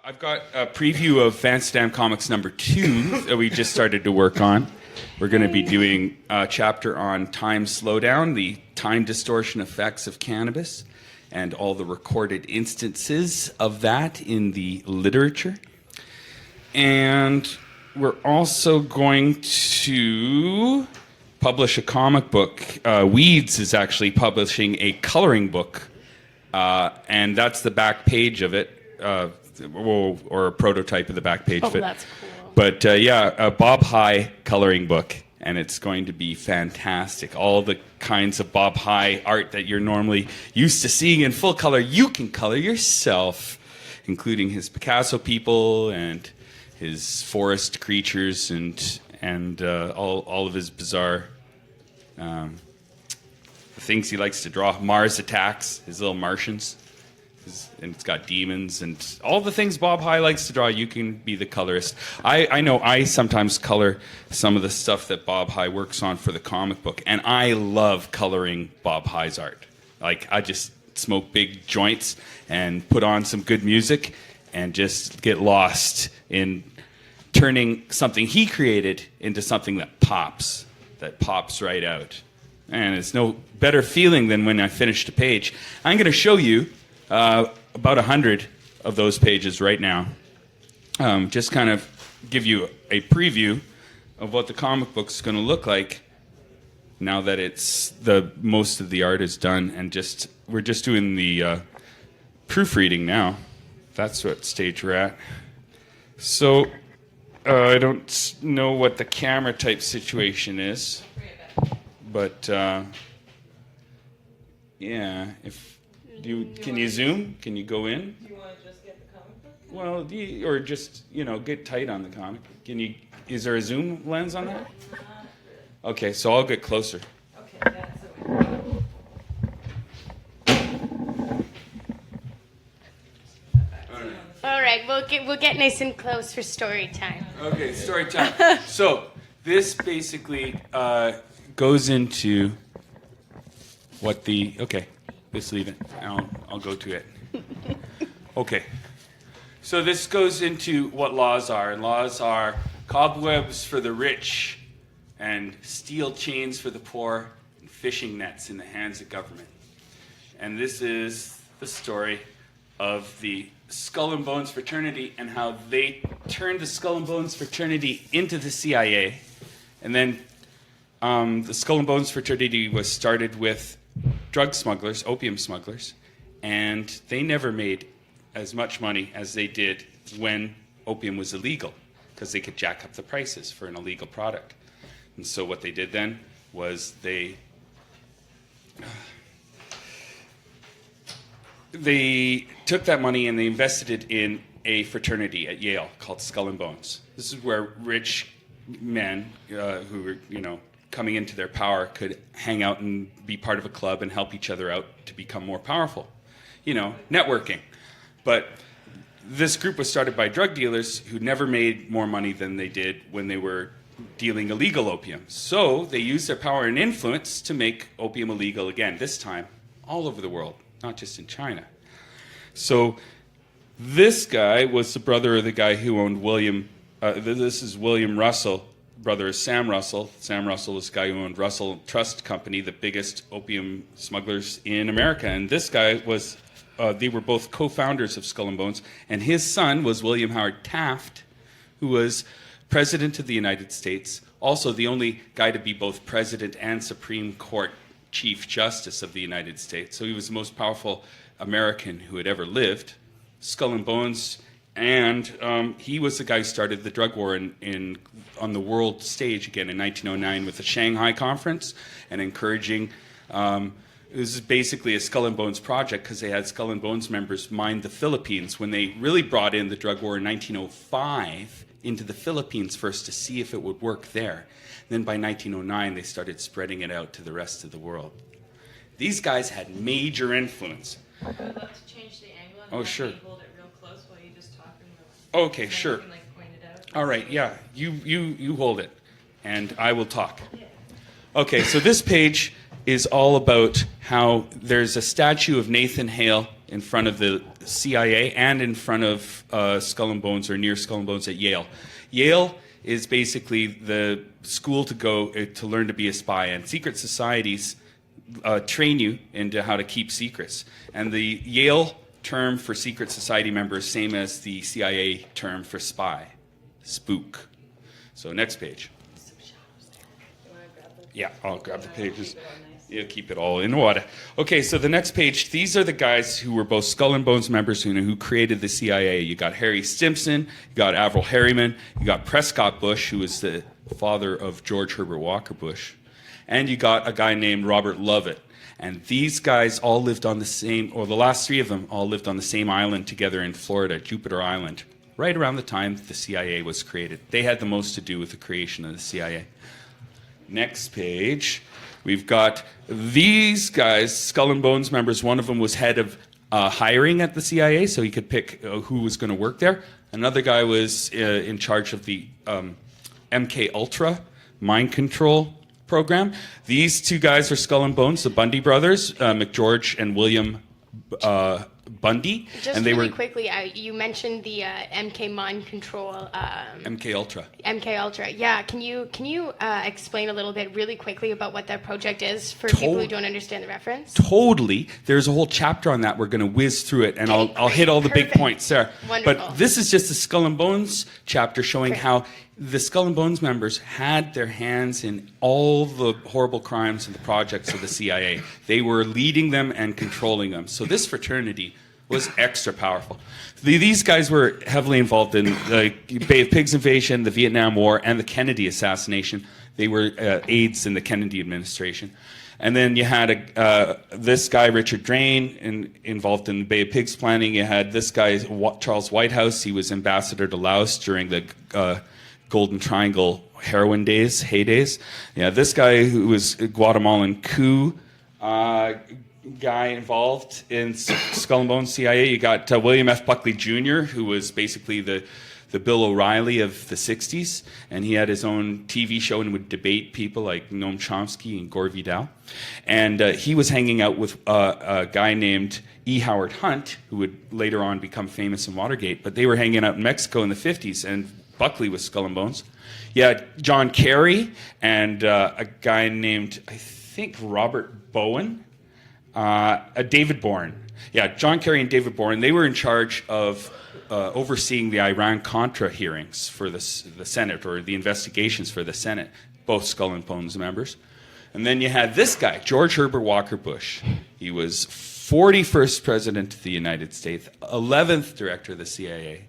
I've got a preview of Vansterdam Comics number 2 that we just started to work on. We're going to be doing a chapter on time slowdown, the time distortion effects of cannabis, and all the recorded instances of that in the literature. And we're also going to publish a comic book. Weeds is actually publishing a coloring book, and that's the back page of it. Or a prototype of the back page of it. That's cool. But a Bob High coloring book, and it's going to be fantastic. All the kinds of Bob High art that you're normally used to seeing in full color, you can color yourself, including his Picasso people and his forest creatures and all of his bizarre things he likes to draw. Mars attacks, his little Martians. And it's got demons and all the things Bob High likes to draw. You can be the colorist. I know I sometimes color some of the stuff that Bob High works on for the comic book, and I love coloring Bob High's art. Like, I just smoke big joints and put on some good music and just get lost in turning something he created into something that pops right out. And it's no better feeling than when I finished a page. I'm going to show you about 100 of those pages right now. Just kind of give you a preview of what the comic book's going to look like now that most of the art is done, and we're just doing the proofreading now. That's what stage we're at. So I don't know what the camera type situation is, but yeah, can you zoom? Can you go in? Do you want to just get the comic book? Well, or just, get tight on the comic. Is there a zoom lens on that? Okay, so I'll get closer. Okay, that's it. All right, we'll get nice and close for story time. Okay, story time. So this basically goes into what let's leave it. I'll go to it. Okay. So this goes into what laws are. And laws are cobwebs for the rich and steel chains for the poor and fishing nets in the hands of government. And this is the story of the Skull and Bones fraternity and how they turned the Skull and Bones fraternity into the CIA. And then the Skull and Bones fraternity was started with drug smugglers, opium smugglers, and they never made as much money as they did when opium was illegal, because they could jack up the prices for an illegal product. And so what they did then was they took that money and they invested it in a fraternity at Yale called Skull and Bones. This is where rich men who were, coming into their power could hang out and be part of a club and help each other out to become more powerful. Networking. But this group was started by drug dealers who never made more money than they did when they were dealing illegal opium. So they used their power and influence to make opium illegal again, this time all over the world, not just in China. So this guy was the brother of the guy who owned this is William Russell, brother is Sam Russell. Sam Russell is the guy who owned Russell Trust Company, the biggest opium smugglers in America. And this guy was, they were both co-founders of Skull and Bones. And his son was William Howard Taft, who was President of the United States, also the only guy to be both President and Supreme Court Chief Justice of the United States. So he was the most powerful American who had ever lived. Skull and Bones. And he was the guy who started the drug war on the world stage again in 1909 with the Shanghai Conference and encouraging. It was basically a Skull and Bones project because they had Skull and Bones members mine the Philippines when they really brought in the drug war in 1905 into the Philippines first to see if it would work there. Then by 1909 they started spreading it out to the rest of the world. These guys had major influence. I would love to change the angle. Oh, sure. Hold it real close while you just talk. Okay, sure. You can, point it out. All right, yeah. You hold it, and I will talk. Yeah. Okay, so this page is all about how there's a statue of Nathan Hale in front of the CIA and in front of Skull and Bones or near Skull and Bones at Yale. Yale is basically the school to go to learn to be a spy, and secret societies train you into how to keep secrets. And the Yale term for secret society member is same as the CIA term for spy, spook. So next page. Yeah, I'll grab the pages. You'll keep it all in order. Okay, so the next page, these are the guys who were both Skull and Bones members who created the CIA. You got Harry Stimson, you got Avril Harriman, you got Prescott Bush, who was the father of George Herbert Walker Bush, and you got a guy named Robert Lovett. And these guys all lived on the same, or the last three of them all lived on the same island together in Florida, Jupiter Island, right around the time the CIA was created. They had the most to do with the creation of the CIA. Next page. We've got these guys, Skull and Bones members. One of them was head of hiring at the CIA, so he could pick who was going to work there. Another guy was in charge of the MK Ultra mind control program. These two guys are Skull and Bones, the Bundy brothers, McGeorge and William Bundy. Just and they really were quickly, you mentioned the MK Mind Control. MK Ultra. MK Ultra. Yeah. Can you explain a little bit really quickly about what that project is for people who don't understand the reference? Totally. There's a whole chapter on that. We're going to whiz through it, and I'll hit all the big points there. Wonderful. But this is just the Skull and Bones chapter showing how the Skull and Bones members had their hands in all the horrible crimes and the projects of the CIA. They were leading them and controlling them. So this fraternity was extra powerful. These guys were heavily involved in the Bay of Pigs invasion, the Vietnam War, and the Kennedy assassination. They were aides in the Kennedy administration. And then you had this guy, Richard Drain, involved in the Bay of Pigs planning. You had this guy, Charles Whitehouse. He was ambassador to Laos during the Golden Triangle heroin days, heydays. Yeah, this guy who was a Guatemalan coup guy involved in Skull and Bones CIA. You got William F. Buckley Jr., who was basically the Bill O'Reilly of the 60s, and he had his own TV show and would debate people like Noam Chomsky and Gore Vidal. And he was hanging out with a guy named E. Howard Hunt, who would later on become famous in Watergate, but they were hanging out in Mexico in the 50s, and Buckley was Skull and Bones. Yeah, John Kerry and a guy named, I think, Robert Bowen, David Bourne. Yeah, John Kerry and David Bourne, they were in charge of overseeing the Iran-Contra hearings for the Senate, or the investigations for the Senate, both Skull and Bones members. And then you had this guy, George Herbert Walker Bush. He was 41st President of the United States, 11th Director of the CIA,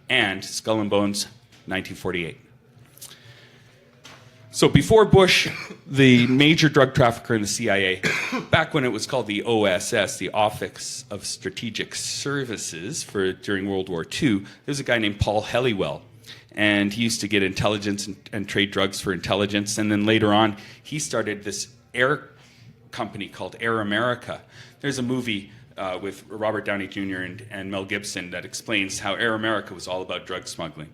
and Skull and Bones, 1948. So before Bush, the major drug trafficker in the CIA, back when it was called the OSS, the Office of Strategic Services during World War II, there was a guy named Paul Helliwell. And he used to get intelligence and trade drugs for intelligence. And then later on, he started this air company called Air America. There's a movie with Robert Downey Jr. and Mel Gibson that explains how Air America was all about drug smuggling.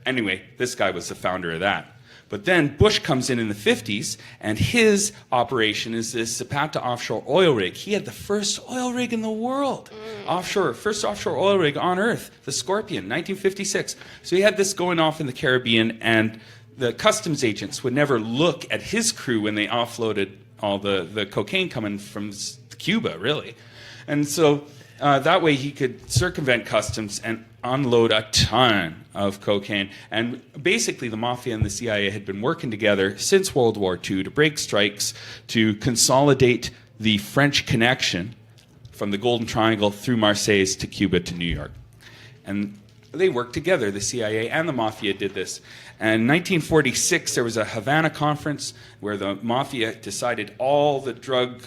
Anyway, this guy was the founder of that. But then Bush comes in the 50s, and his operation is this Zapata offshore oil rig. He had the first oil rig in the world, first offshore oil rig on Earth, the Scorpion, 1956. So he had this going off in the Caribbean, and the customs agents would never look at his crew when they offloaded all the cocaine coming from Cuba, really. And so that way he could circumvent customs and unload a ton of cocaine. And basically the Mafia and the CIA had been working together since World War II to break strikes, to consolidate the French connection from the Golden Triangle through Marseille to Cuba to New York. And they worked together, the CIA and the Mafia did this. And in 1946, there was a Havana conference where the Mafia decided all the drug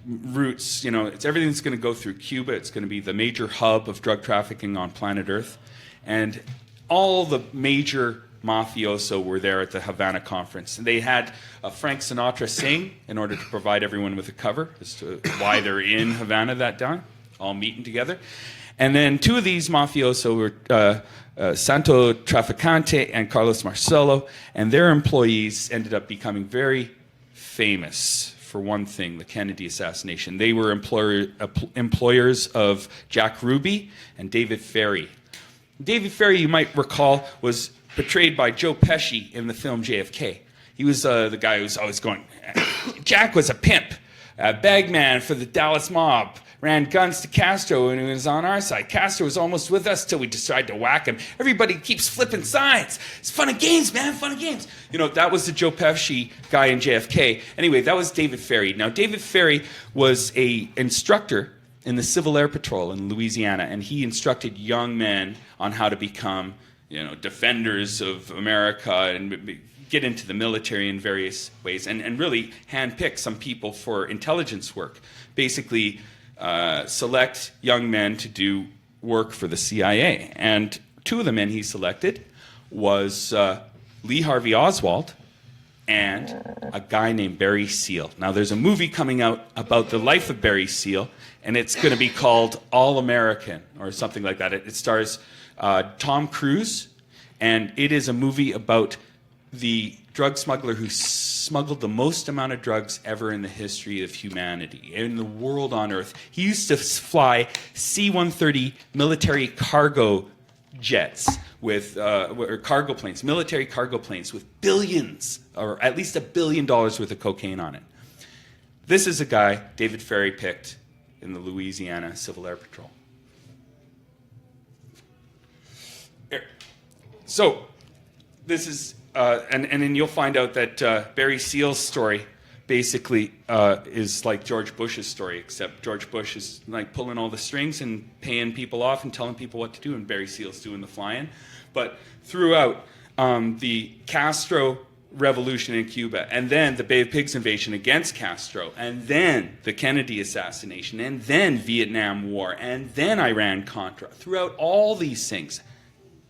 routes, everything's going to go through Cuba. It's going to be the major hub of drug trafficking on planet Earth. And all the major mafioso were there at the Havana conference. And they had Frank Sinatra sing in order to provide everyone with a cover as to why they're in Havana that time, all meeting together. And then two of these mafioso were Santo Trafficante and Carlos Marcello, and their employees ended up becoming very famous for one thing, the Kennedy assassination. They were employers of Jack Ruby and David Ferry. David Ferry, you might recall, was portrayed by Joe Pesci in the film JFK. He was the guy who was always going, Jack was a pimp, a bagman for the Dallas mob, ran guns to Castro when he was on our side. Castro was almost with us till we decided to whack him. Everybody keeps flipping sides. It's fun and games, man, fun and games. You know, that was the Joe Pesci guy in JFK. Anyway, that was David Ferry. Now, David Ferry was an instructor in the Civil Air Patrol in Louisiana, and he instructed young men on how to become, you know, defenders of America and get into the military in various ways, and really handpick some people for intelligence work. Basically, select young men to do work for the CIA. And two of the men he selected was Lee Harvey Oswald and a guy named Barry Seal. Now, there's a movie coming out about the life of Barry Seal, and it's going to be called All American or something like that. It stars Tom Cruise, and it is a movie about the drug smuggler who smuggled the most amount of drugs ever in the history of humanity, in the world on Earth. He used to fly C-130 military cargo jets with or cargo planes, military cargo planes with billions, or at least $1 billion worth of cocaine on it. This is a guy David Ferry picked in the Louisiana Civil Air Patrol. Here. So this is, and then you'll find out that Barry Seal's story basically is like George Bush's story, except George Bush is like pulling all the strings and paying people off and telling people what to do, and Barry Seal's doing the flying. But throughout the Castro revolution in Cuba, and then the Bay of Pigs invasion against Castro, and then the Kennedy assassination, and then Vietnam War, and then Iran-Contra, throughout all these things,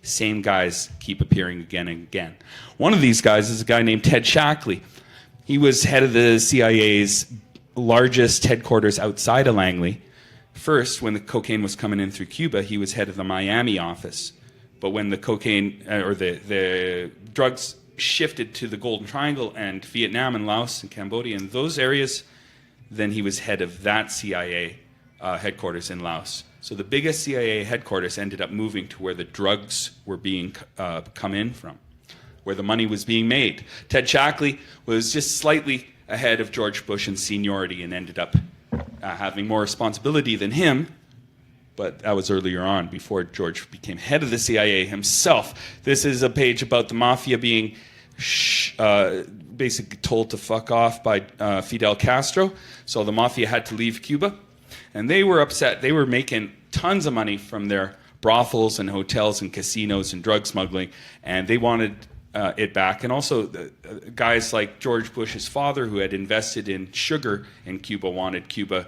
same guys keep appearing again and again. One of these guys is a guy named Ted Shackley. He was head of the CIA's largest headquarters outside of Langley. First, when the cocaine was coming in through Cuba, he was head of the Miami office. But when the cocaine, or the drugs shifted to the Golden Triangle and Vietnam and Laos and Cambodia and those areas, then he was head of that CIA headquarters in Laos. So the biggest CIA headquarters ended up moving to where the drugs were being come in from, where the money was being made. Ted Shackley was just slightly ahead of George Bush in seniority and ended up having more responsibility than him, but that was earlier on, before George became head of the CIA himself. This is a page about the mafia being basically told to fuck off by Fidel Castro, so the mafia had to leave Cuba. And they were upset. They were making tons of money from their brothels and hotels and casinos and drug smuggling, and they wanted it back. And also, guys like George Bush's father, who had invested in sugar in Cuba, wanted Cuba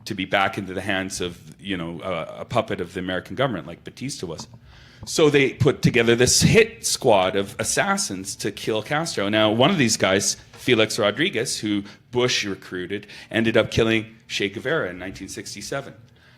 to be back into the hands of, you know, a puppet of the American government, like Batista was. So they put together this hit squad of assassins to kill Castro. Now, one of these guys, Felix Rodriguez, who Bush recruited, ended up killing Che Guevara in 1967.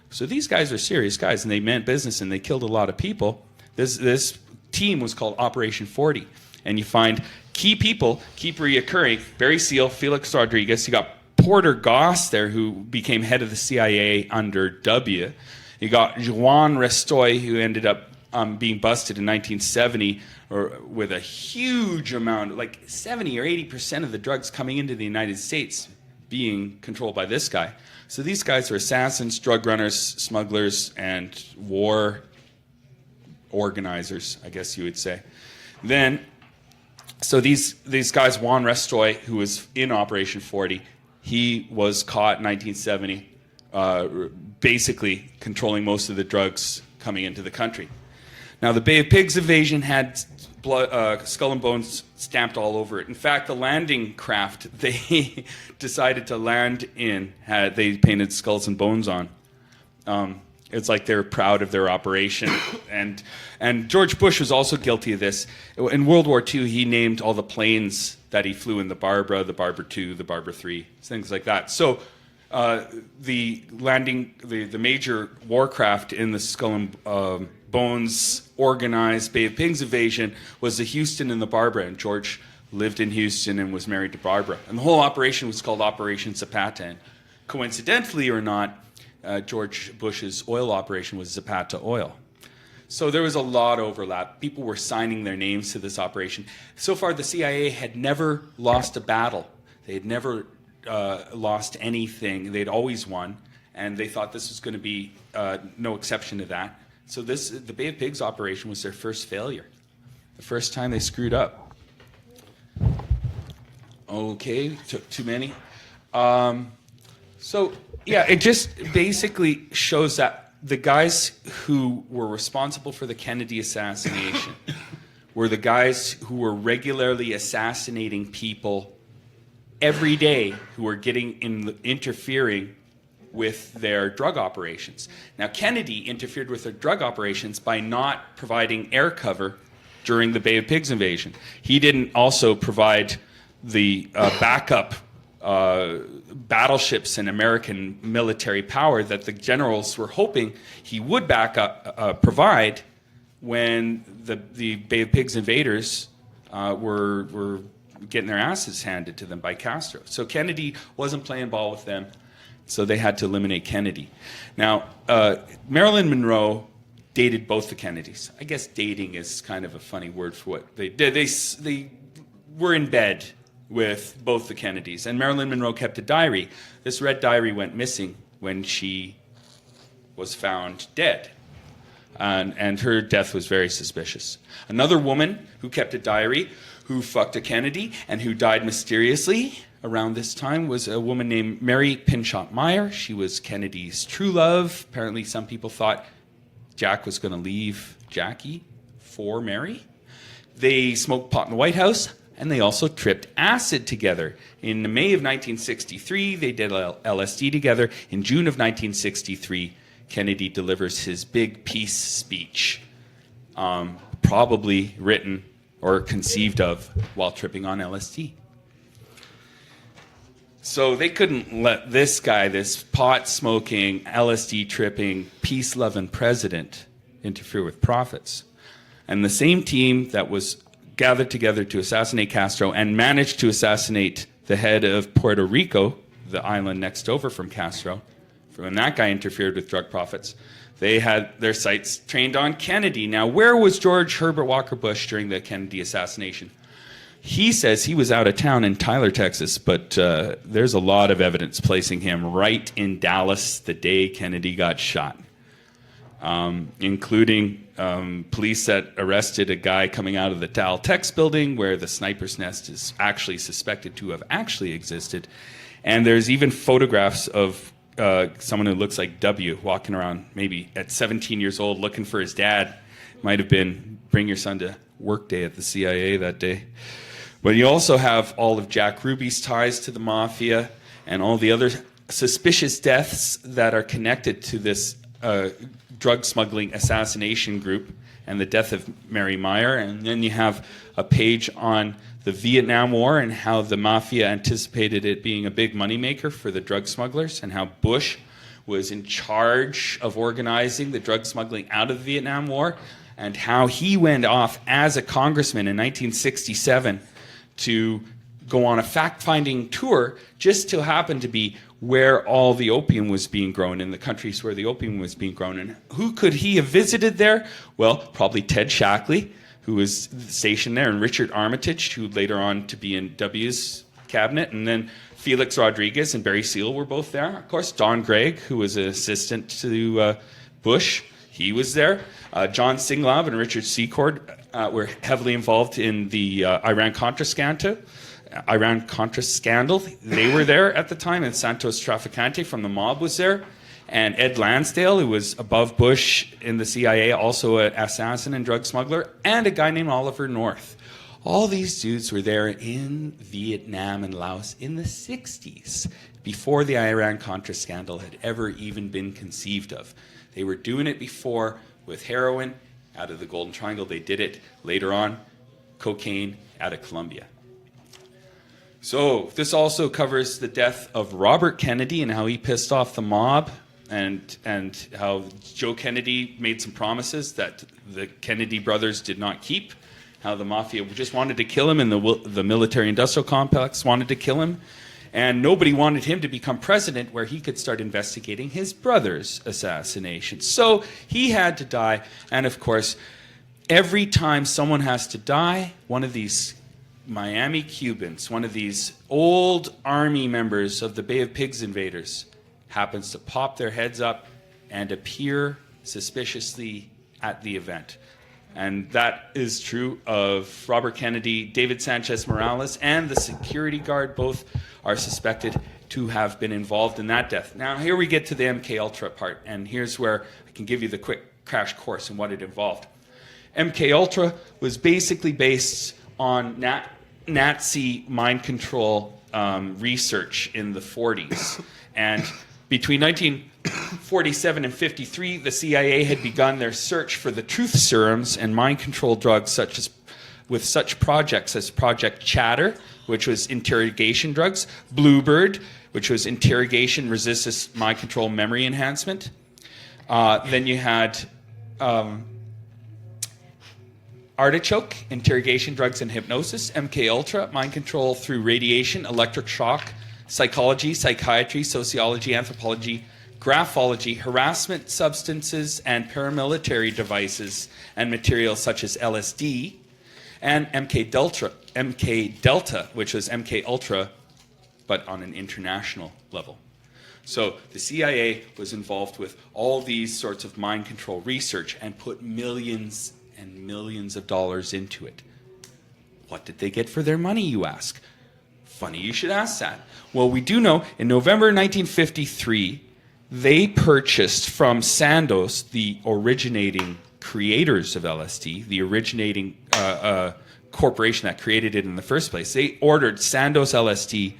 So these guys are serious guys, and they meant business, and they killed a lot of people. This team was called Operation 40. And you find key people keep reoccurring. Barry Seal, Felix Rodriguez. You got Porter Goss there, who became head of the CIA under W. You got Juan Restoy, who ended up being busted in 1970 with a huge amount, like 70 or 80% of the drugs coming into the United States being controlled by this guy. So these guys are assassins, drug runners, smugglers, and war organizers, I guess you would say. Then, so these guys, Juan Restoy, who was in Operation 40, he was caught in 1970, basically controlling most of the drugs coming into the country. Now, the Bay of Pigs invasion had skull and bones stamped all over it. In fact, the landing craft they decided to land in, they painted skulls and bones on. It's like they're proud of their operation. And George Bush was also guilty of this. In World War II, he named all the planes that he flew in the Barbara II, the Barbara III, things like that. So the major warcraft in the Skull and Bones organized Bay of Pigs invasion was the Houston and the Barbara, and George lived in Houston, and was married to Barbara. And the whole operation was called Operation Zapata. And coincidentally or not, George Bush's oil operation was Zapata Oil. So there was a lot of overlap. People were signing their names to this operation. So far, the CIA had never lost a battle. They had never lost anything. They'd always won, and they thought this was going to be no exception to that. So the Bay of Pigs operation was their first failure, the first time they screwed up. Okay, took too many. So yeah, it just basically shows that the guys who were responsible for the Kennedy assassination were the guys who were regularly assassinating people every day, who were interfering with their drug operations. Now, Kennedy interfered with their drug operations by not providing air cover during the Bay of Pigs invasion. He didn't also provide the backup battleships and American military power that the generals were hoping he would provide when the Bay of Pigs invaders were getting their asses handed to them by Castro. So Kennedy wasn't playing ball with them, so they had to eliminate Kennedy. Now, Marilyn Monroe dated both the Kennedys. I guess dating is kind of a funny word for what they did. They were in bed with both the Kennedys, and Marilyn Monroe kept a diary. This red diary went missing when she was found dead, and her death was very suspicious. Another woman who kept a diary, who fucked a Kennedy and who died mysteriously around this time, was a woman named Mary Pinchot Meyer. She was Kennedy's true love. Apparently some people thought Jack was going to leave Jackie for Mary. They smoked pot in the White House, and they also tripped acid together. In May of 1963, they did LSD together. In June of 1963, Kennedy delivers his big peace speech, probably written or conceived of while tripping on LSD. So they couldn't let this guy, this pot-smoking, LSD-tripping, peace-loving president interfere with profits. And the same team that was gathered together to assassinate Castro and managed to assassinate the head of Puerto Rico, the island next over from Castro, when that guy interfered with drug profits, they had their sights trained on Kennedy. Now, where was George Herbert Walker Bush during the Kennedy assassination? He says he was out of town in Tyler, Texas, but there's a lot of evidence placing him right in Dallas the day Kennedy got shot, including police that arrested a guy coming out of the Tal Tex building where the sniper's nest is actually suspected to have actually existed. And there's even photographs of someone who looks like W walking around maybe at 17 years old looking for his dad. Might have been bring your son to work day at the CIA that day. But you also have all of Jack Ruby's ties to the mafia and all the other suspicious deaths that are connected to this drug smuggling assassination group and the death of Mary Meyer. And then you have a page on the Vietnam War and how the mafia anticipated it being a big moneymaker for the drug smugglers, and how Bush was in charge of organizing the drug smuggling out of the Vietnam War, and how he went off as a congressman in 1967 to go on a fact-finding tour just to happen to be where all the opium was being grown, in the countries where the opium was being grown. And who could he have visited there? Well, probably Ted Shackley, who was stationed there, and Richard Armitage, who later on to be in W's cabinet, and then Felix Rodriguez and Barry Seal were both there. Of course, Don Gregg, who was an assistant to Bush, he was there. John Singlov and Richard Secord were heavily involved in the Iran-Contra scandal. They were there at the time, and Santos Traficante from the mob was there. And Ed Lansdale, who was above Bush in the CIA, also an assassin and drug smuggler, and a guy named Oliver North. All these dudes were there in Vietnam and Laos in the 60s, before the Iran-Contra scandal had ever even been conceived of. They were doing it before with heroin out of the Golden Triangle. They did it later on, cocaine out of Colombia. So this also covers the death of Robert Kennedy and how he pissed off the mob, and how Joe Kennedy made some promises that the Kennedy brothers did not keep. how the mafia just wanted to kill him, and the military-industrial complex wanted to kill him. And nobody wanted him to become president where he could start investigating his brother's assassination. So he had to die. And of course, every time someone has to die, one of these Miami Cubans, one of these old army members of the Bay of Pigs invaders, happens to pop their heads up and appear suspiciously at the event. And that is true of Robert Kennedy, David Sanchez Morales, and the security guard. Both are suspected to have been involved in that death. Now, here we get to the MK Ultra part, and here's where I can give you the quick crash course in what it involved. MK Ultra was basically based on Nazi mind control research in the 40s. And between 1947 and 53, the CIA had begun their search for the truth serums and mind control drugs with such projects as Project Chatter, which was interrogation drugs, Bluebird, which was interrogation resistance mind control memory enhancement. Then you had Artichoke, interrogation drugs and hypnosis, MK Ultra, mind control through radiation, electric shock, psychology, psychiatry, sociology, anthropology, graphology, harassment substances, and paramilitary devices and materials such as LSD, and MK Delta, which was MK Ultra, but on an international level. So the CIA was involved with all these sorts of mind control research and put millions and millions of dollars into it. What did they get for their money, you ask? Funny you should ask that. Well, we do know in November 1953, they purchased from Sandoz, the originating creators of LSD, the originating corporation that created it in the first place. They ordered Sandoz LSD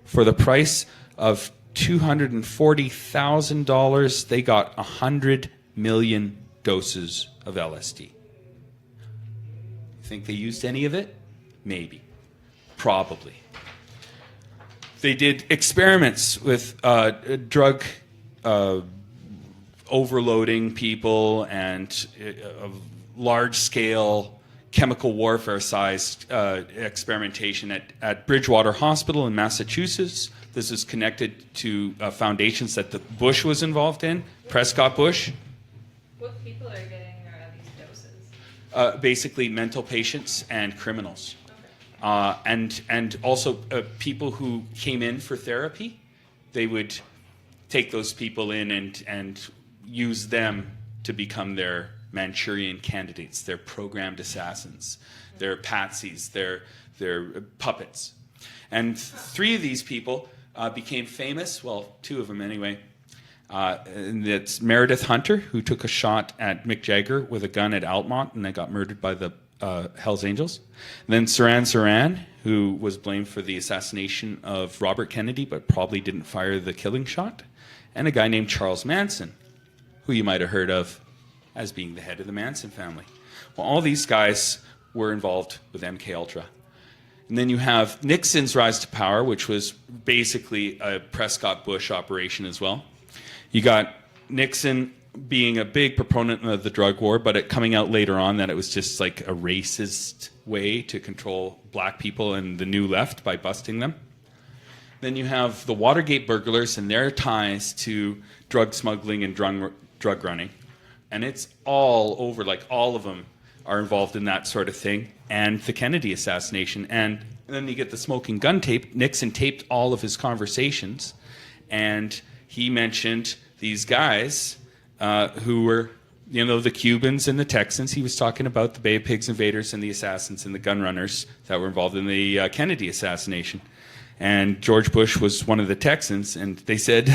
for the price of $240,000. They got 100 million doses of LSD. Think they used any of it? Maybe. Probably. They did experiments with drug overloading people and large-scale chemical warfare-sized experimentation at Bridgewater Hospital in Massachusetts. This is connected to foundations that the Bush was involved in, Prescott Bush. What people are getting these doses? Basically mental patients and criminals. And also people who came in for therapy. They would take those people in and use them to become their Manchurian candidates, their programmed assassins, their patsies, their puppets. And 3 of these people became famous, well, 2 of them anyway. And that's Meredith Hunter, who took a shot at Mick Jagger with a gun at Altamont and then got murdered by the Hells Angels. And then Saran, who was blamed for the assassination of Robert Kennedy, but probably didn't fire the killing shot. And a guy named Charles Manson, who you might have heard of as being the head of the Manson family. Well, all these guys were involved with MK Ultra. And then you have Nixon's rise to power, which was basically a Prescott Bush operation as well. You got Nixon being a big proponent of the drug war, but it coming out later on that it was just like a racist way to control black people and the new left by busting them. Then you have the Watergate burglars and their ties to drug smuggling and drug running. And it's all over, like all of them are involved in that sort of thing. And the Kennedy assassination. And then you get the smoking gun tape. Nixon taped all of his conversations. And he mentioned these guys who were, the Cubans and the Texans. He was talking about the Bay of Pigs invaders and the assassins and the gun runners that were involved in the Kennedy assassination. And George Bush was one of the Texans, and they said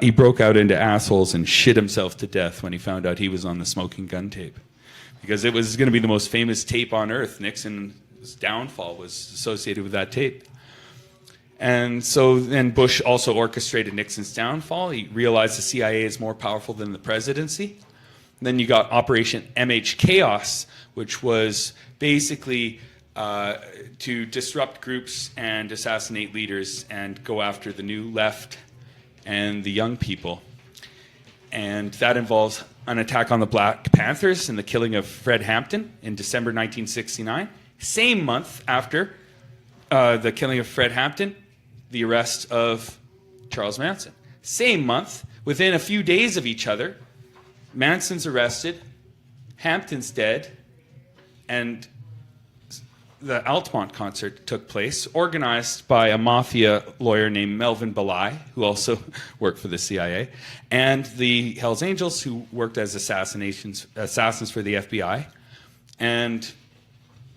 he broke out into assholes and shit himself to death when he found out he was on the smoking gun tape. Because it was going to be the most famous tape on earth. Nixon's downfall was associated with that tape. And so then Bush also orchestrated Nixon's downfall. He realized the CIA is more powerful than the presidency. And then you got Operation MH Chaos, which was basically to disrupt groups and assassinate leaders and go after the new left and the young people. And that involves an attack on the Black Panthers and the killing of Fred Hampton in December 1969. Same month after the killing of Fred Hampton, the arrest of Charles Manson. Same month, within a few days of each other, Manson's arrested, Hampton's dead, and the Altamont concert took place, organized by a mafia lawyer named Melvin Belli, who also worked for the CIA, and the Hells Angels, who worked as assassins for the FBI. And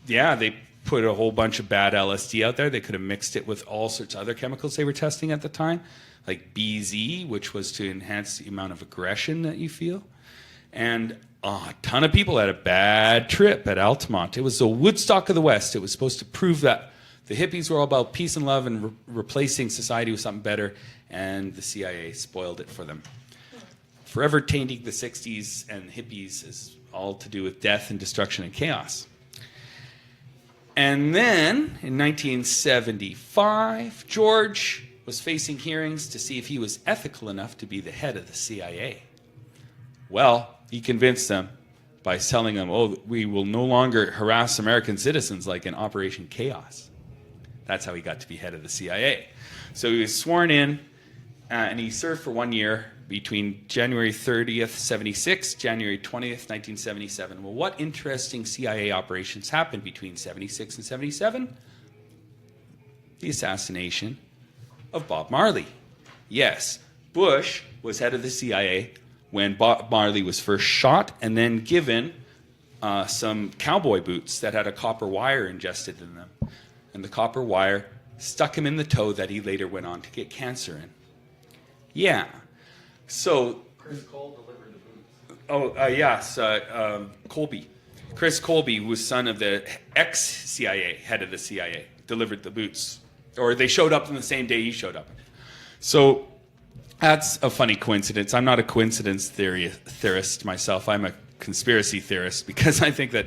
yeah, they put a whole bunch of bad LSD out there. They could have mixed it with all sorts of other chemicals they were testing at the time, like BZ, which was to enhance the amount of aggression that you feel. And a ton of people had a bad trip at Altamont. It was the Woodstock of the West. It was supposed to prove that the hippies were all about peace and love and replacing society with something better, and the CIA spoiled it for them. Forever tainting the 60s and hippies is all to do with death and destruction and chaos. And then, in 1975, George was facing hearings to see if he was ethical enough to be the head of the CIA. Well, he convinced them by telling them, oh, we will no longer harass American citizens like in Operation Chaos. That's how he got to be head of the CIA. So he was sworn in, and he served for 1 year between January 30th, 76, January 20th, 1977. Well, what interesting CIA operations happened between 76 and 77? The assassination of Bob Marley. Yes, Bush was head of the CIA when Bob Marley was first shot and then given some cowboy boots that had a copper wire ingested in them. And the copper wire stuck him in the toe that he later went on to get cancer in. Yeah. So... Chris Cole delivered the boots. Oh, yes, Colby. Chris Colby was son of the ex-CIA, head of the CIA, delivered the boots. Or they showed up on the same day he showed up. So... that's a funny coincidence. I'm not a coincidence theorist myself. I'm a conspiracy theorist because I think that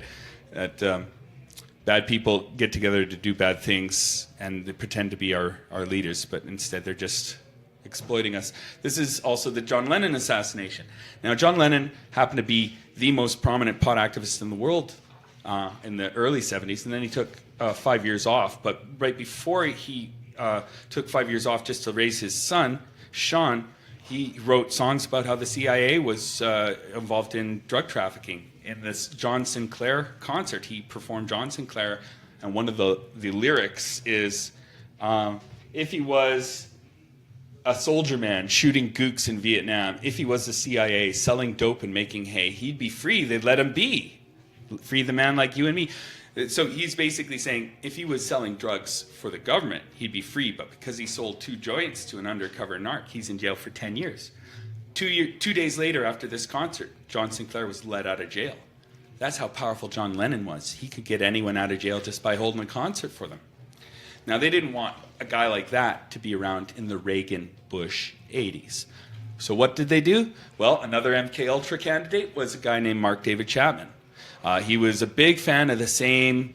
bad people get together to do bad things and they pretend to be our leaders, but instead they're just exploiting us. This is also the John Lennon assassination. Now, John Lennon happened to be the most prominent pot activist in the world in the early 70s, and then he took 5 years off. But right before he took 5 years off just to raise his son, Sean, he wrote songs about how the CIA was involved in drug trafficking. In this John Sinclair concert, he performed John Sinclair, and one of the lyrics is, if he was a soldier man shooting gooks in Vietnam, if he was the CIA selling dope and making hay, he'd be free, they'd let him be. Free the man like you and me. So he's basically saying if he was selling drugs for the government, he'd be free, but because he sold 2 joints to an undercover narc, he's in jail for 10 years. 2 days later after this concert, John Sinclair was let out of jail. That's how powerful John Lennon was. He could get anyone out of jail just by holding a concert for them. Now, they didn't want a guy like that to be around in the Reagan-Bush 80s. So what did they do? Well, another MK Ultra candidate was a guy named Mark David Chapman. He was a big fan of the same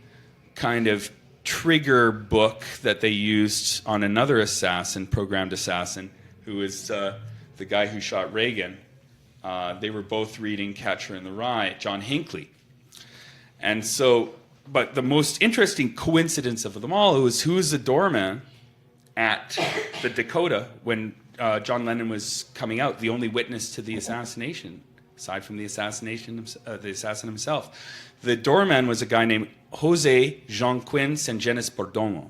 kind of trigger book that they used on another assassin, programmed assassin, who was the guy who shot Reagan. They were both reading Catcher in the Rye, John Hinckley. And so, but the most interesting coincidence of them all was who was the doorman at the Dakota when John Lennon was coming out, the only witness to the assassination, aside from the assassin himself. The doorman was a guy named Jose Joaquin Sangenis Perdomo,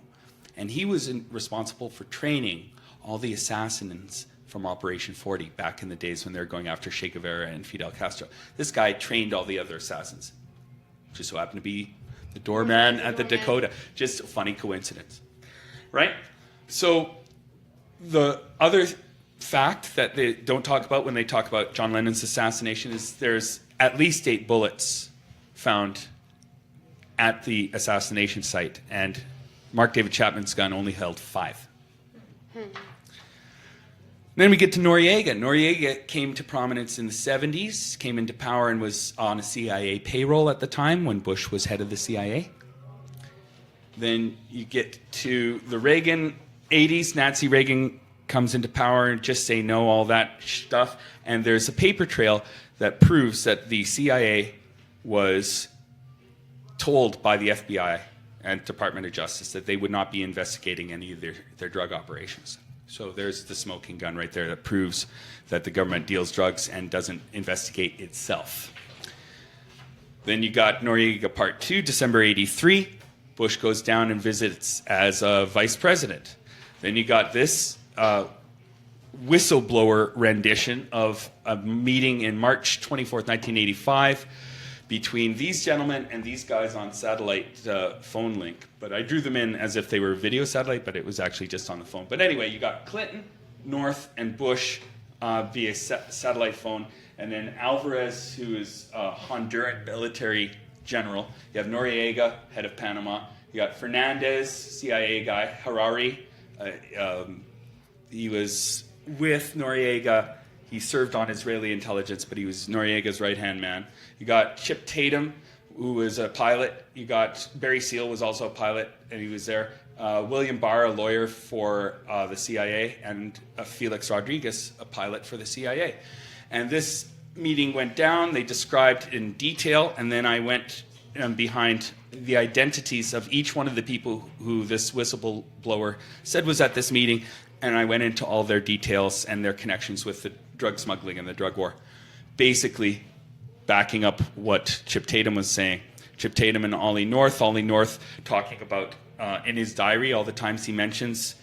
and he was responsible for training all the assassins from Operation 40 back in the days when they were going after Che Guevara and Fidel Castro. This guy trained all the other assassins. Just so happened to be the doorman at the Dakota. Just a funny coincidence, right? So the other fact that they don't talk about when they talk about John Lennon's assassination is there's at least 8 bullets found at the assassination site, and Mark David Chapman's gun only held 5. Then we get to Noriega. Noriega came to prominence in the 70s, came into power and was on a CIA payroll at the time when Bush was head of the CIA. Then you get to the Reagan 80s. Nancy Reagan comes into power and just say no, all that stuff. And there's a paper trail that proves that the CIA was told by the FBI and Department of Justice that they would not be investigating any of their drug operations. So there's the smoking gun right there that proves that the government deals drugs and doesn't investigate itself. Then you got Noriega Part 2, December 83. Bush goes down and visits as a vice president. Then you got this whistleblower rendition of a meeting in March 24th, 1985 between these gentlemen and these guys on satellite phone link. But I drew them in as if they were video satellite, but it was actually just on the phone. But anyway, you got Clinton, North, and Bush via satellite phone. And then Alvarez, who is a Honduran military general. You have Noriega, head of Panama. You got Fernandez, CIA guy. Harari, he was with Noriega. He served on Israeli intelligence, but he was Noriega's right-hand man. You got Chip Tatum, who was a pilot. You got Barry Seal was also a pilot, and he was there. William Barr, a lawyer for the CIA, and Felix Rodriguez, a pilot for the CIA. And this meeting went down. They described in detail, and then I went behind the identities of each one of the people who this whistleblower said was at this meeting, and I went into all their details and their connections with the drug smuggling and the drug war. Basically, backing up what Chip Tatum was saying. Chip Tatum and Ollie North talking about in his diary all the times he mentions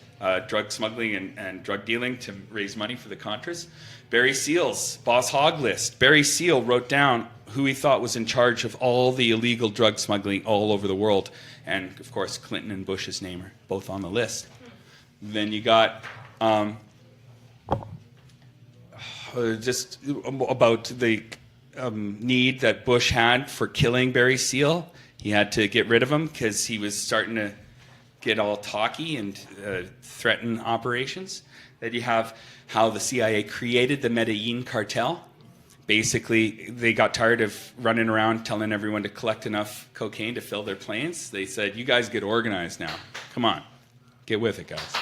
drug smuggling and drug dealing to raise money for the Contras. Barry Seal's Boss Hog list. Barry Seal wrote down who he thought was in charge of all the illegal drug smuggling all over the world. And, of course, Clinton and Bush's name are both on the list. Then you got just about the need that Bush had for killing Barry Seal. He had to get rid of him because he was starting to get all talky and threaten operations. Then you have how the CIA created the Medellin cartel. Basically, they got tired of running around telling everyone to collect enough cocaine to fill their planes. They said, you guys get organized now. Come on, get with it, guys.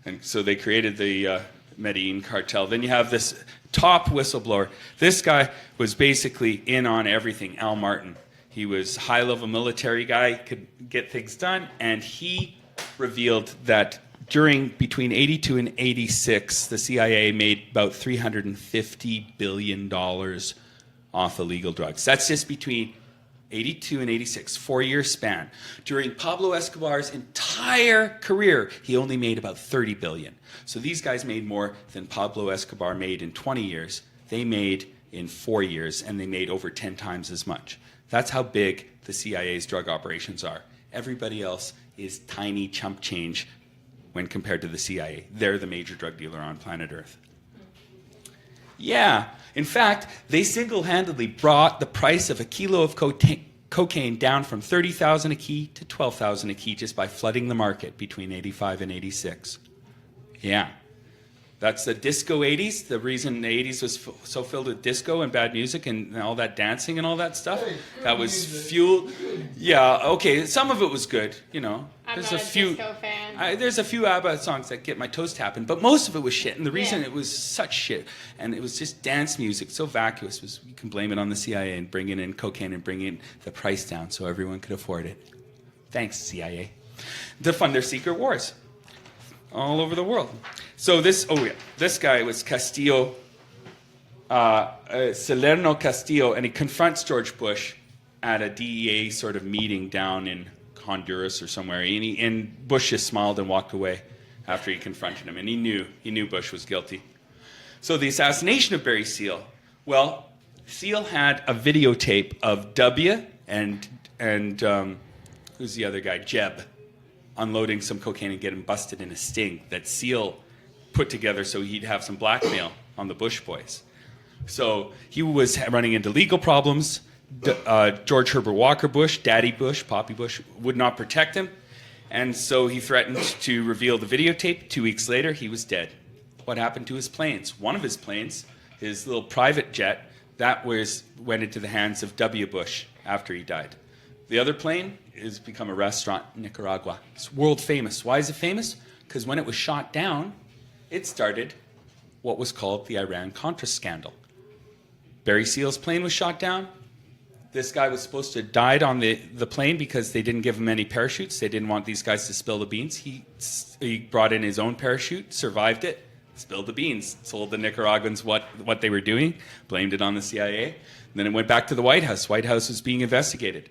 And so they created the Medellin cartel. Then you have this top whistleblower. This guy was basically in on everything, Al Martin. He was a high-level military guy, could get things done, and he revealed that between 82 and 86, the CIA made about $350 billion off illegal drugs. That's just between 82 and 86, 4-year span. During Pablo Escobar's entire career, he only made about $30 billion. So these guys made more than Pablo Escobar made in 20 years. They made in 4 years, and they made over 10 times as much. That's how big the CIA's drug operations are. Everybody else is tiny chump change when compared to the CIA. They're the major drug dealer on planet Earth. Yeah. In fact, they single-handedly brought the price of a kilo of cocaine down from $30,000 a key to $12,000 a key just by flooding the market between 85 and 86. Yeah. That's the disco 80s. The reason the 80s was so filled with disco and bad music and all that dancing and all that stuff. That was fueled. Yeah, okay. Some of it was good, you know. I'm not a disco fan. There's a few ABBA songs that get my toes tapping, but most of it was shit. And the reason it was such shit, and it was just dance music, so vacuous, was you can blame it on the CIA and bringing in cocaine and bringing the price down so everyone could afford it. Thanks, CIA. To fund their secret wars all over the world. So this guy was Castillo, Salerno Castillo, and he confronts George Bush at a DEA sort of meeting down in Honduras or somewhere, and Bush just smiled and walked away after he confronted him, and he knew Bush was guilty. So the assassination of Barry Seal, well, Seal had a videotape of W and who's the other guy, Jeb, unloading some cocaine and getting busted in a sting that Seal put together so he'd have some blackmail on the Bush boys. So he was running into legal problems. George Herbert Walker Bush, Daddy Bush, Poppy Bush, would not protect him. And so he threatened to reveal the videotape. 2 weeks later, he was dead. What happened to his planes? One of his planes, his little private jet, went into the hands of W. Bush after he died. The other plane has become a restaurant in Nicaragua. It's world famous. Why is it famous? Because when it was shot down, it started what was called the Iran-Contra scandal. Barry Seal's plane was shot down. This guy was supposed to have died on the plane because they didn't give him any parachutes. They didn't want these guys to spill the beans. He brought in his own parachute, survived it, spilled the beans, told the Nicaraguans what they were doing, blamed it on the CIA. And then it went back to the White House. White House was being investigated.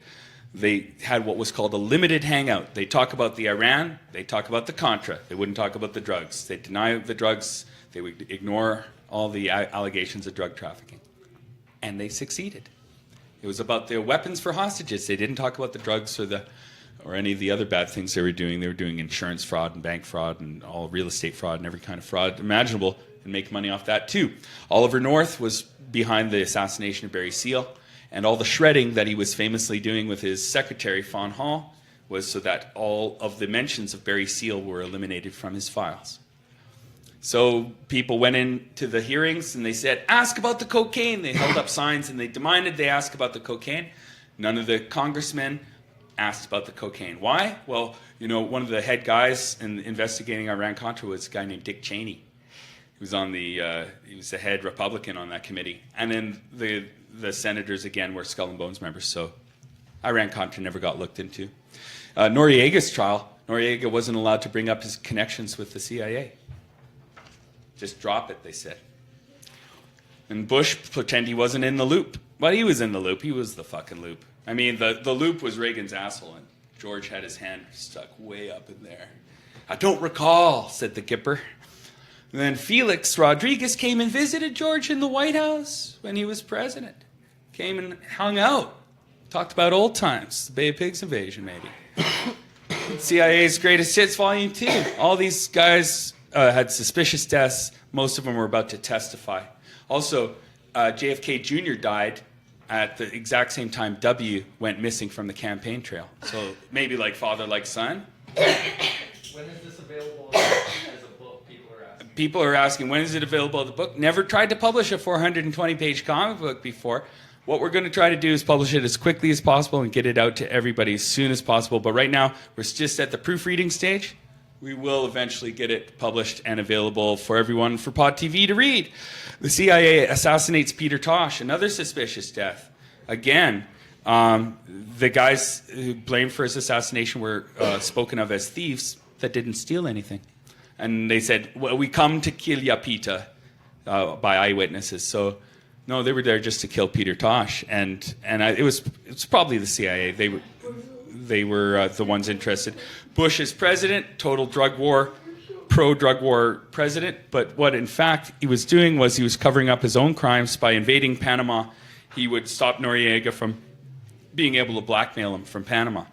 They had what was called a limited hangout. They talk about the Iran, they talk about the Contra. They wouldn't talk about the drugs. They deny the drugs. They would ignore all the allegations of drug trafficking. And they succeeded. It was about the weapons for hostages. They didn't talk about the drugs or any of the other bad things they were doing. They were doing insurance fraud and bank fraud and all real estate fraud and every kind of fraud imaginable and make money off that too. Oliver North was behind the assassination of Barry Seal, and all the shredding that he was famously doing with his secretary, Fawn Hall, was so that all of the mentions of Barry Seal were eliminated from his files. So people went into the hearings and they said, ask about the cocaine. They held up signs and they demanded they ask about the cocaine. None of the congressmen asked about the cocaine. Why? Well, one of the head guys in investigating Iran-Contra was a guy named Dick Cheney. He was he was the head Republican on that committee. And then the senators, again, were Skull and Bones members. So Iran-Contra never got looked into. Noriega's trial, Noriega wasn't allowed to bring up his connections with the CIA. Just drop it, they said. And Bush pretended he wasn't in the loop. But he was in the loop. He was the fucking loop. I mean, the loop was Reagan's asshole, and George had his hand stuck way up in there. I don't recall, said the Gipper. And then Felix Rodriguez came and visited George in the White House when he was president. Came and hung out. Talked about old times. The Bay of Pigs invasion, maybe. CIA's Greatest Hits, Volume 2. All these guys had suspicious deaths. Most of them were about to testify. Also, JFK Jr. died at the exact same time W went missing from the campaign trail. So maybe like father, like son. When is this available as a book? People are asking, when is it available as a book? Never tried to publish a 420-page comic book before. What we're going to try to do is publish it as quickly as possible and get it out to everybody as soon as possible. But right now, we're just at the proofreading stage. We will eventually get it published and available for everyone for Pod TV to read. The CIA assassinates Peter Tosh, another suspicious death. Again, the guys who blamed for his assassination were spoken of as thieves that didn't steal anything. And they said, well, we come to kill ya, Peter, by eyewitnesses. So, no, they were there just to kill Peter Tosh. And it was probably the CIA. They were the ones interested. Bush is president, total drug war, pro-drug war president. But what, in fact, he was doing was he was covering up his own crimes by invading Panama. He would stop Noriega from being able to blackmail him from Panama.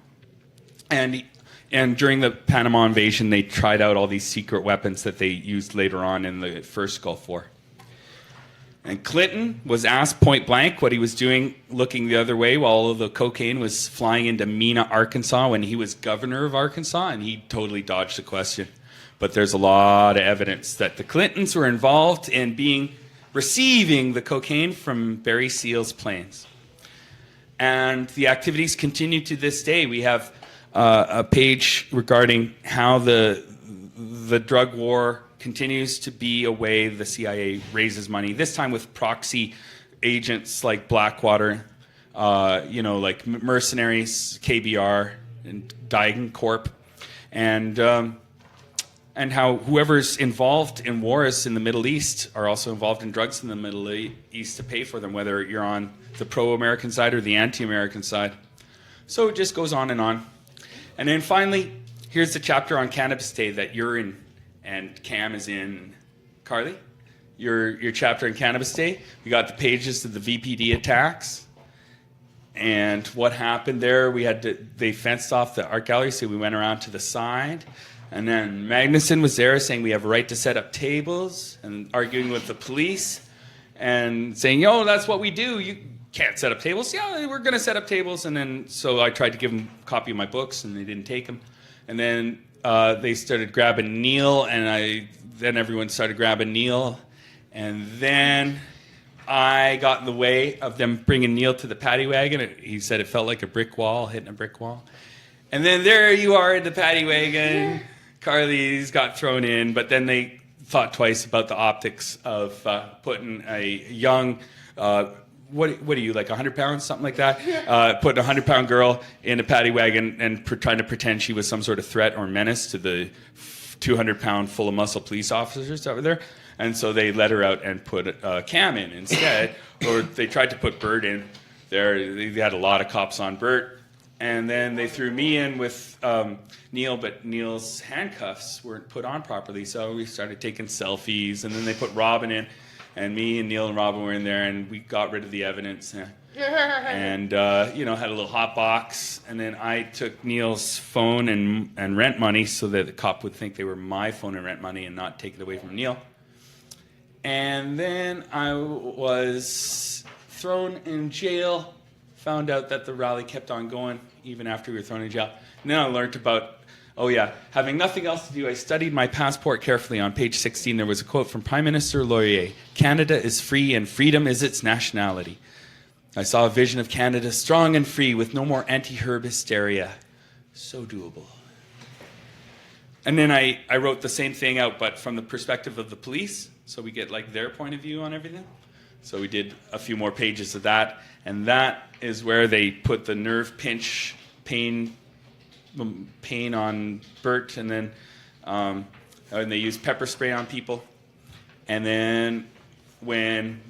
And during the Panama invasion, they tried out all these secret weapons that they used later on in the first Gulf War. And Clinton was asked point blank what he was doing looking the other way while all of the cocaine was flying into Mena, Arkansas when he was governor of Arkansas, and he totally dodged the question. But there's a lot of evidence that the Clintons were involved in receiving the cocaine from Barry Seal's planes. And the activities continue to this day. We have a page regarding how the drug war continues to be a way the CIA raises money, this time with proxy agents like Blackwater, like mercenaries, KBR, and Digan Corp, and how whoever's involved in wars in the Middle East are also involved in drugs in the Middle East to pay for them, whether you're on the pro-American side or the anti-American side. So it just goes on. And then finally, here's the chapter on Cannabis Day that you're in and Cam is in. Carly, your chapter on Cannabis Day. We got the pages of the VPD attacks and what happened there. They fenced off the art gallery, so we went around to the side. And then Magnuson was there saying we have a right to set up tables and arguing with the police and saying, that's what we do. You can't set up tables. Yeah, we're going to set up tables. And then so I tried to give them a copy of my books and they didn't take them. And then they started grabbing Neil, and then everyone started grabbing Neil. And then I got in the way of them bringing Neil to the paddy wagon. He said it felt like a brick wall, hitting a brick wall. And then there you are in the paddy wagon. Carly's got thrown in, but then they thought twice about the optics of putting a young what are you, like 100 pounds, something like that? Putting a 100-pound girl in a paddy wagon and trying to pretend she was some sort of threat or menace to the 200-pound full of muscle police officers that were there. And so they let her out and put Cam in instead, or they tried to put Bert in there. They had a lot of cops on Bert. And then they threw me in with Neil, but Neil's handcuffs weren't put on properly. So we started taking selfies, and then they put Robin in, and me and Neil and Robin were in there, and we got rid of the evidence. And, had a little hot box. And then I took Neil's phone and rent money so that the cop would think they were my phone and rent money and not take it away from Neil. And then I was thrown in jail, found out that the rally kept on going even after we were thrown in jail. And then I learned about, having nothing else to do, I studied my passport carefully. On page 16, there was a quote from Prime Minister Laurier: "Canada is free and freedom is its nationality." I saw a vision of Canada strong and free with no more anti-herb hysteria. So doable. And then I wrote the same thing out, but from the perspective of the police. So we get like their point of view on everything. So we did a few more pages of that. And that is where they put the nerve pinch pain on Bert. And then and they used pepper spray on people. And then when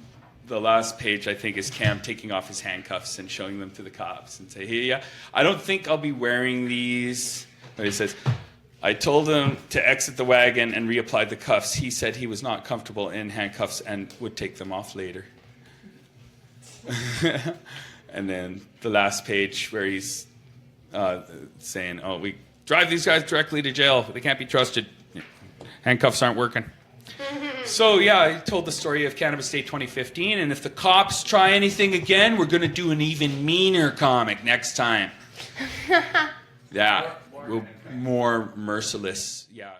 the last page, I think, is Cam taking off his handcuffs and showing them to the cops and say, "Hey, yeah, I don't think I'll be wearing these." But he says, "I told him to exit the wagon and reapply the cuffs. He said he was not comfortable in handcuffs and would take them off later." And then the last page where he's saying, "We drive these guys directly to jail. They can't be trusted. Handcuffs aren't working." So, I told the story of Cannabis Day 2015, and if the cops try anything again, we're going to do an even meaner comic next time. Yeah. More merciless. Yeah.